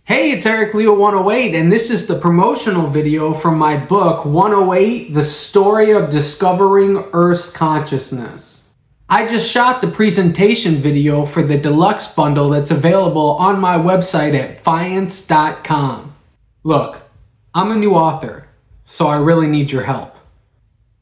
Hey, it's Eric Leo 108, and this is the promotional video from my book, 108, The Story of Discovering Earth's Consciousness. I just shot the presentation video for the deluxe bundle that's available on my website at fiance.com. Look, I'm a new author, so I really need your help.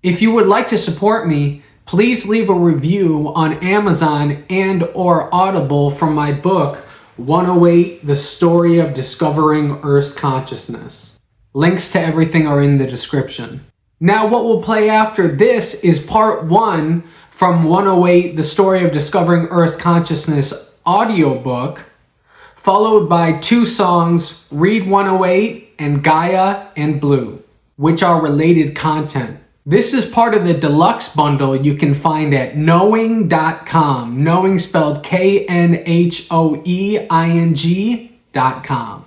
If you would like to support me, please leave a review on Amazon and/or Audible from my book, 108, The Story of Discovering Earth's Consciousness. Links to everything are in the description. Now, what will play after this is part 1 from 108, The Story of Discovering Earth's Consciousness audiobook, followed by 2 songs, Read 108 and Gaia and Blue, which are related content. This is part of the deluxe bundle you can find at knowing.com. Knowing spelled KNHOEING.com.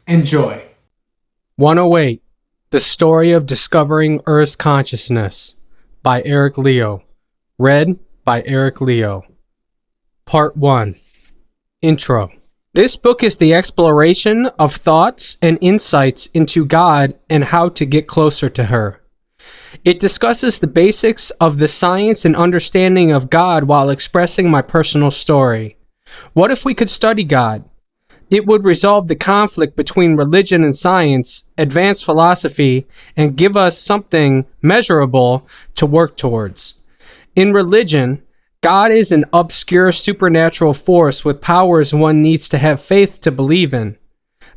Enjoy. 108, The Story of Discovering Earth's Consciousness by Eric Leo. Read by Eric Leo. Part 1. Intro. This book is the exploration of thoughts and insights into God and how to get closer to her. It discusses the basics of the science and understanding of God while expressing my personal story. What if we could study God? It would resolve the conflict between religion and science, advance philosophy, and give us something measurable to work towards. In religion, God is an obscure supernatural force with powers one needs to have faith to believe in.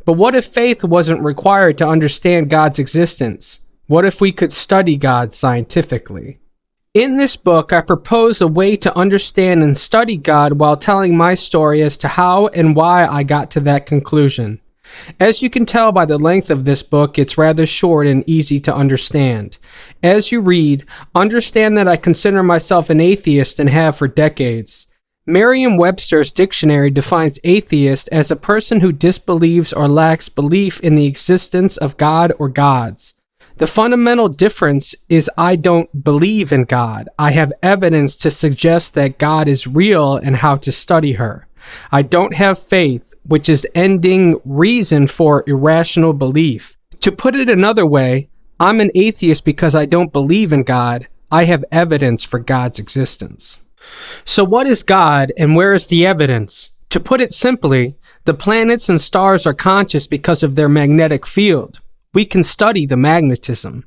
But what if faith wasn't required to understand God's existence? What if we could study God scientifically? In this book, I propose a way to understand and study God while telling my story as to how and why I got to that conclusion. As you can tell by the length of this book, it's rather short and easy to understand. As you read, understand that I consider myself an atheist and have for decades. Merriam-Webster's dictionary defines atheist as a person who disbelieves or lacks belief in the existence of God or gods. The fundamental difference is I don't believe in God. I have evidence to suggest that God is real and how to study her. I don't have faith, which is ending reason for irrational belief. To put it another way, I'm an atheist because I don't believe in God. I have evidence for God's existence. So what is God and where is the evidence? To put it simply, the planets and stars are conscious because of their magnetic field. We can study the magnetism.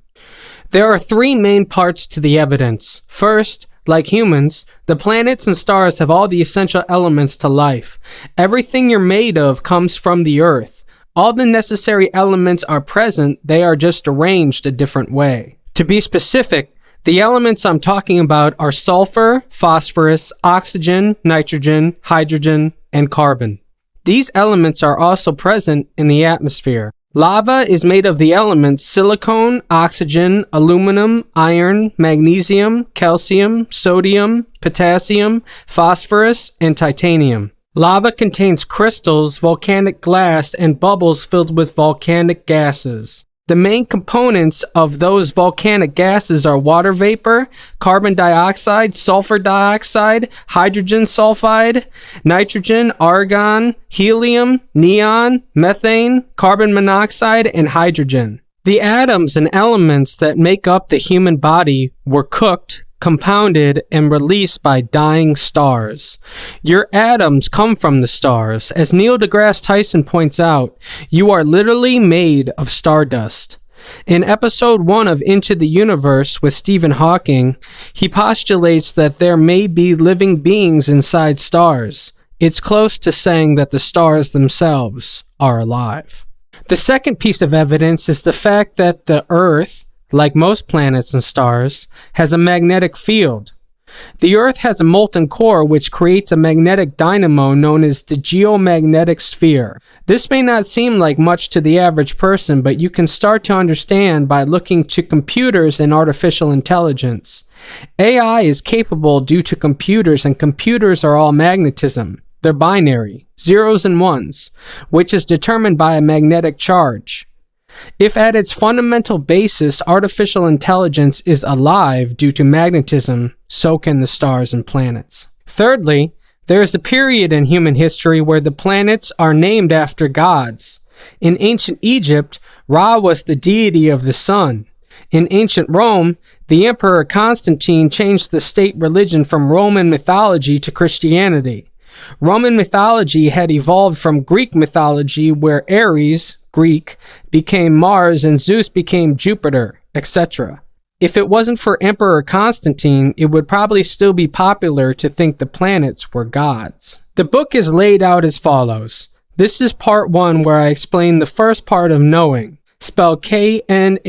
There are 3 main parts to the evidence. First, like humans, the planets and stars have all the essential elements to life. Everything you're made of comes from the Earth. All the necessary elements are present, they are just arranged a different way. To be specific, the elements I'm talking about are sulfur, phosphorus, oxygen, nitrogen, hydrogen, and carbon. These elements are also present in the atmosphere. Lava is made of the elements silicon, oxygen, aluminum, iron, magnesium, calcium, sodium, potassium, phosphorus, and titanium. Lava contains crystals, volcanic glass, and bubbles filled with volcanic gases. The main components of those volcanic gases are water vapor, carbon dioxide, sulfur dioxide, hydrogen sulfide, nitrogen, argon, helium, neon, methane, carbon monoxide, and hydrogen. The atoms and elements that make up the human body were cooked, compounded, and released by dying stars. Your atoms come from the stars. As Neil deGrasse Tyson points out, you are literally made of stardust. In episode 1 of Into the Universe with Stephen Hawking, he postulates that there may be living beings inside stars. It's close to saying that the stars themselves are alive. The second piece of evidence is the fact that the Earth, like most planets and stars, has a magnetic field. The Earth has a molten core which creates a magnetic dynamo known as the geomagnetic sphere. This may not seem like much to the average person, but you can start to understand by looking to computers and artificial intelligence. AI is capable due to computers, and computers are all magnetism. They're binary, zeros and ones, which is determined by a magnetic charge. If at its fundamental basis artificial intelligence is alive due to magnetism, so can the stars and planets. Thirdly, There is a period in human history where the planets are named after gods. In ancient Egypt, Ra was the deity of the sun. In ancient Rome, the Emperor Constantine changed the state religion from Roman mythology to Christianity. Roman mythology had evolved from Greek mythology, where Ares, Greek, became Mars and Zeus became Jupiter, etc. If it wasn't for Emperor Constantine, it would probably still be popular to think the planets were gods. The book is laid out as follows. This is part 1, where I explain the first part of knowing, spelled Knowhoeing.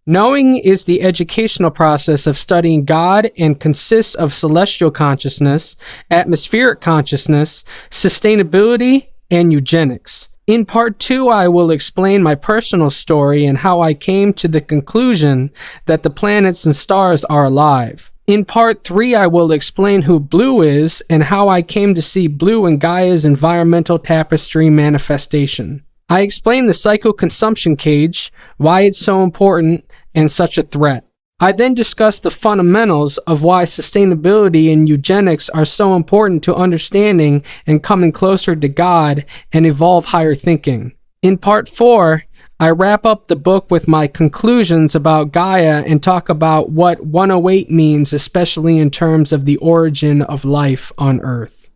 Knowing is the educational process of studying God and consists of celestial consciousness, atmospheric consciousness, sustainability, and eugenics. In part 2, I will explain my personal story and how I came to the conclusion that the planets and stars are alive. In part 3, I will explain who blue is and how I came to see blue in Gaia's environmental tapestry manifestation. I explain the psycho-consumption cage, why it's so important and such a threat. I then discuss the fundamentals of why sustainability and eugenics are so important to understanding and coming closer to God and evolve higher thinking. In part 4, I wrap up the book with my conclusions about Gaia and talk about what 108 means, especially in terms of the origin of life on Earth.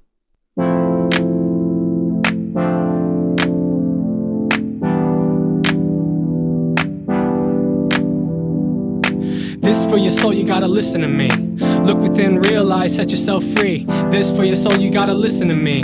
This for your soul, you gotta listen to me. Look within, realize, set yourself free. This for your soul, you gotta listen to me.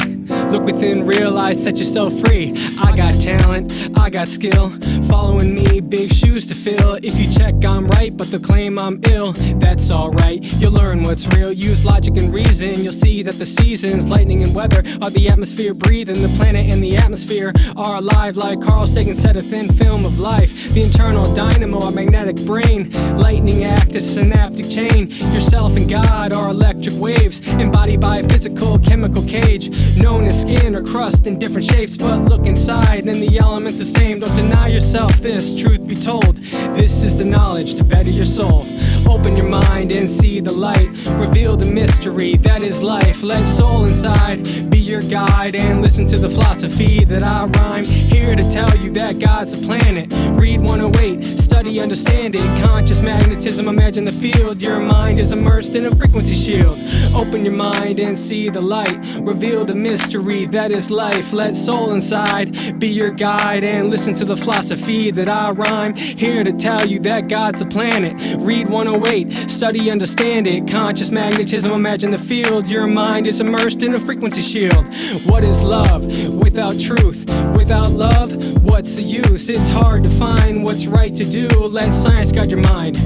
Look within, realize, set yourself free. I got talent, I got skill. Following me, big shoes to fill. If you check, I'm right, but they'll claim I'm ill. That's alright, you'll learn what's real. Use logic and reason, you'll see that the seasons, lightning and weather, are the atmosphere breathing. The planet and the atmosphere are alive, like Carl Sagan said, a thin film of life. The internal dynamo, our magnetic brain. Lightning act as a synaptic chain. Yourself and God are electric waves, embodied by a physical chemical cage, known as skin or crust in different shapes. But look inside and the elements the same. Don't deny yourself this, truth be told. This is the knowledge to better your soul. Open your mind and see the light. Reveal the mystery that is life. Let soul inside be your guide and listen to the philosophy that I rhyme. Here to tell you that God's a planet. Read 108, study, understand it. Conscious magnetism, imagine the field. Your mind is immersed in a frequency shield. Open your mind and see the light. Reveal the mystery that is life. Let soul inside be your guide and listen to the philosophy that I rhyme. Here to tell you that God's a planet. Read 108, study, understand it. Conscious magnetism, imagine the field. Your mind is immersed in a frequency shield. What is love without truth? Without love, what's the use? It's hard to find what's right to do. Let science guide your mind.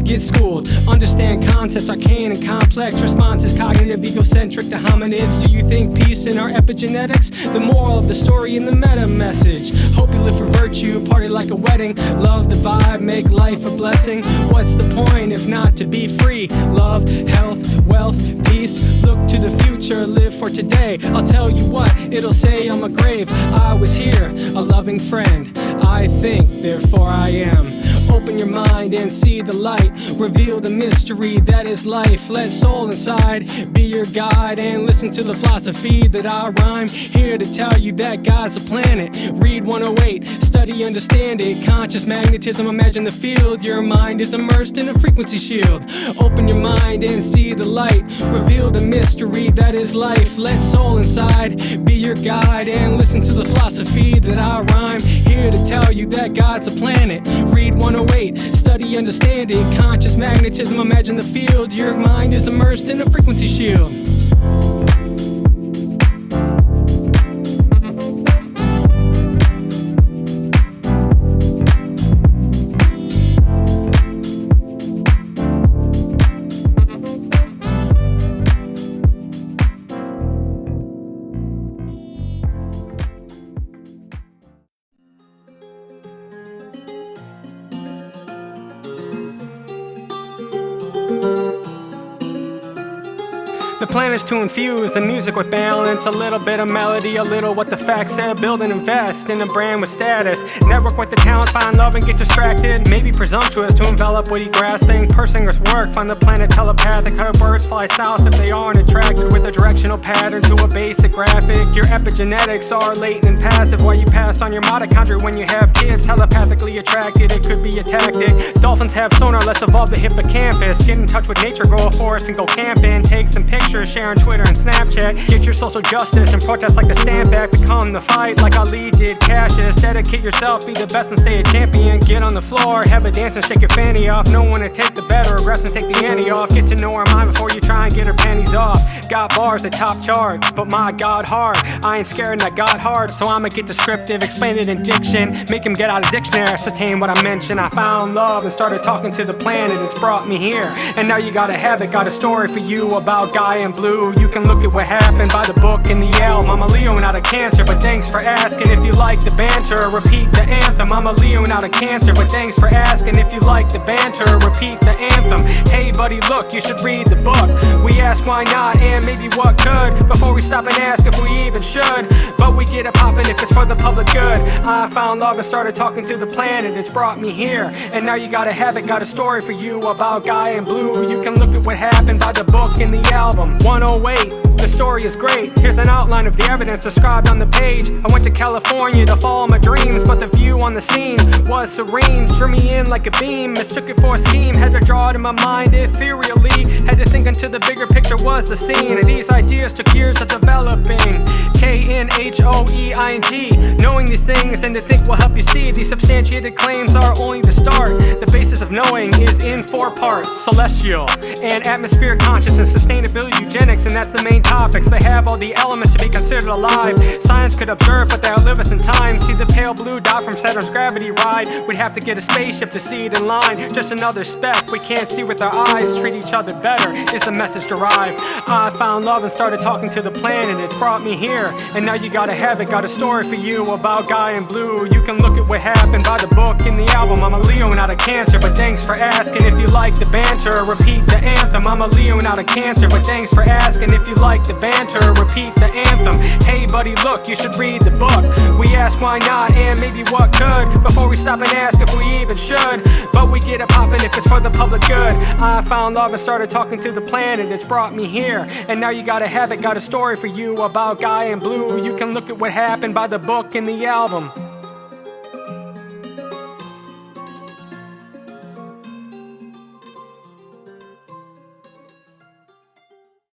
Get schooled, understand concepts arcane and complex. Responses cognitive, egocentric to hominids. Do you think peace in our epigenetics? The moral of the story in the meta message. Hope you live for virtue, party like a wedding. Love the vibe, make life a blessing. What's the point if not to be free? Love, health, wealth, peace. Look to the future, live for today. I'll tell you what, it'll say on my grave. I was here, a loving friend. I think, therefore I am. Open your mind and see the light. Reveal the mystery that is life. Let soul inside be your guide and listen to the philosophy that I rhyme. Here to tell you that God's a planet. Read 108, study, understand it. Conscious magnetism, imagine the field. Your mind is immersed in a frequency shield. Open your mind and see the light. Reveal the mystery that is life. Let soul inside be your guide and listen to the philosophy that I rhyme. Here to tell you that God's a planet. Read 108, study, understand it. Conscious magnetism, imagine the field. Your mind is immersed in a frequency shield. The plan is to infuse the music with balance, a little bit of melody, a little what the facts said. Build and invest in a brand with status. Network with the talent, find love and get distracted. Maybe presumptuous to envelop what he grasping. Person's work, find the planet telepathic. How do birds fly south if they aren't attracted with a directional pattern to a basic graphic? Your epigenetics are latent and passive, while you pass on your mitochondria when you have kids. Telepathically attracted, it could be a tactic. Dolphins have sonar, let's evolve the hippocampus. Get in touch with nature, grow a forest and go camping. Take some pictures, share on Twitter and Snapchat. Get your social justice and protest like the stand back. Become the fight like Ali did Cassius. Dedicate yourself, be the best and stay a champion. Get on the floor, have a dance and shake your fanny off. No one to take the bet or aggress and take the ante off. Get to know her mind before you try and get her panties off. Got bars that top charts, but my God hard. I ain't scared and I got hard, so I'ma get descriptive, explain it in diction, make him get out of dictionary, ascertain what I mentioned. I found love and started talking to the planet, it's brought me here, and now you gotta have it. Got a story for you about Guy in Blue. You can look at what happened by the book and the album. I'm a Leo, not a Cancer, but thanks for asking. If you like the banter, repeat the anthem. I'm a Leo, not a Cancer, but thanks for asking. If you like the banter, repeat the anthem. Hey buddy, look, you should read the book. We ask why not and maybe what could, before we stop and ask if we even should. But we get it poppin' if it's for the public good. I found love and started talking to the planet, it's brought me here, and now you gotta have it. Got a story for you about Guy in Blue. You can look at what happened by the book and the album. 108, the story is great. Here's an outline of the evidence described on the page. I went to California to follow my dreams, but the view on the scene was serene. Drew me in like a beam, mistook it for a scheme. Had to draw it in my mind ethereally. Had to think until the bigger picture was the scene. And these ideas took years of developing. Knowing. Knowing these things and to think will help you see. These substantiated claims are only the start. The basis of knowing is in 4 parts: celestial and atmospheric consciousness, sustainability, eugenics, and that's the main topics. They have all the elements to be considered alive. Science could observe, but they outlive us in time. See the pale blue dot from Saturn's gravity ride. We'd have to get a spaceship to see it in line. Just another speck we can't see with our eyes. Treat each other better is the message derived. I found love and started talking to the planet, it's brought me here, and now you gotta have it. Got a story for you about Guy in Blue. You can look at what happened by the book and the album. I'm a Leo, not a Cancer, but thanks for asking. If you like the banter, repeat the anthem. I'm a Leo, not a Cancer, but thanks for asking. If you like the banter, repeat the anthem. Hey buddy, look, you should read the book. We ask why not and maybe what could, before we stop and ask if we even should. But we get it poppin' if it's for the public good. I found love and started talking to the planet, it's brought me here, and now you gotta have it. Got a story for you about Guy in Blue. You can look at what happened by the book and the album.